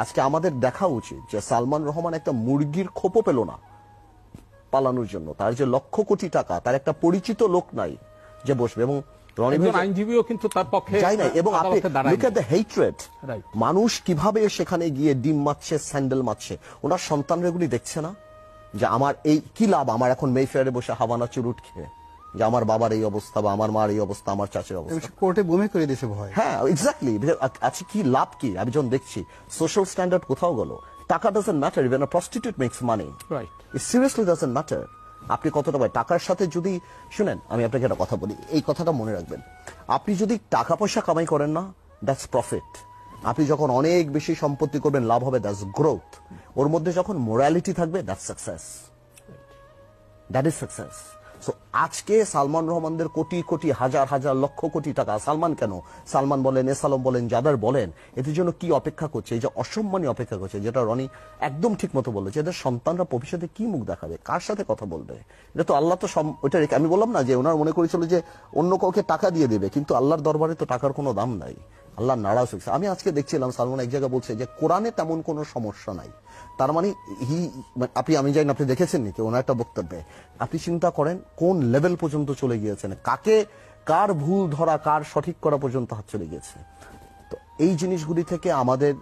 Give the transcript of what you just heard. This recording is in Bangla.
আজকে আমাদের দেখা উচিত যে সালমান রহমান একটা মুরগির খোপও পেল না পালানোর জন্য। তার যে লক্ষ কোটি টাকা, তার একটা পরিচিত লোক নাই যে বসবে। এবং আইনজীবীও কিন্তু তার পক্ষে যাই নাই। এবং আপনি লুক এট দ্য হেট্রেড, মানুষ কিভাবে সেখানে গিয়ে ডিম মারছে, স্যান্ডেল মারছে। ওনার সন্তানরা এগুলি দেখছে না যে আমার এই কি লাভ, আমার এখন মেফেয়ারে বসে হাবানা চুরুট খেয়ে, যে আমার বাবার এই অবস্থা বা আমার মার এই অবস্থা, আমার চাচের অবস্থা, কোর্টে বমি করে দিয়েছে ভয়। হ্যাঁ এক্স্যাক্টলি। আচ্ছা কি লাভ কি? আমি যখন দেখছি সোশ্যাল স্ট্যান্ডার্ড কোথাও গেল, টাকা doesn't matter, even a prostitute makes money, it seriously doesn't matter আপনি কতটা পায়। টাকার সাথে যদি শুনেন, আমি আপনাকে একটা কথা বলি, এই কথাটা মনে রাখবেন, আপনি যদি টাকা পয়সা কামাই করেন না, দ্যাটস প্রফিট। আপনি যখন অনেক বেশি সম্পত্তি করবেন, লাভ হবে, দ্যাটস গ্রোথ। ওর মধ্যে যখন মোরালিটি থাকবে, that's success, that is success. So আজকে সালমান রহমানদের কোটি কোটি হাজার হাজার লক্ষ কোটি টাকা, সালমান কেন, সালমান বলেন, এসালম বলেন, যাদের বলেন, এদের জন্য কি অপেক্ষা করছে? এই যে অসম্মানী অপেক্ষা করছে, যেটা রনি একদম ঠিক মতো বললো, যে এদের সন্তানরা ভবিষ্যতে কি মুখ দেখাবে, কার সাথে কথা বলবে। এটা তো আল্লাহ তো ওইটা আমি বললাম না যে ওনার মনে করেছিল যে অন্য কাউকে টাকা দিয়ে দেবে, কিন্তু আল্লাহর দরবারে তো টাকার কোনো দাম নাই, আল্লাহ নারাজ হয়েছে। আমি আজকে দেখছিলাম সালমান এক জায়গায় বলছে যে কোরআনে তেমন কোনো সমস্যা নাই। তার মানে আপনি, আমি জানি আপনি দেখেছেন নাকি ওনার একটা বক্তব্যে, আপনি চিন্তা করেন কোন লেভেল পর্যন্ত চলে গিয়েছেন, কাকে কার ভুল ধরা, কার সঠিক করা পর্যন্ত হাত চলে গিয়েছে। তো এই জিনিসগুলি থেকে আমাদের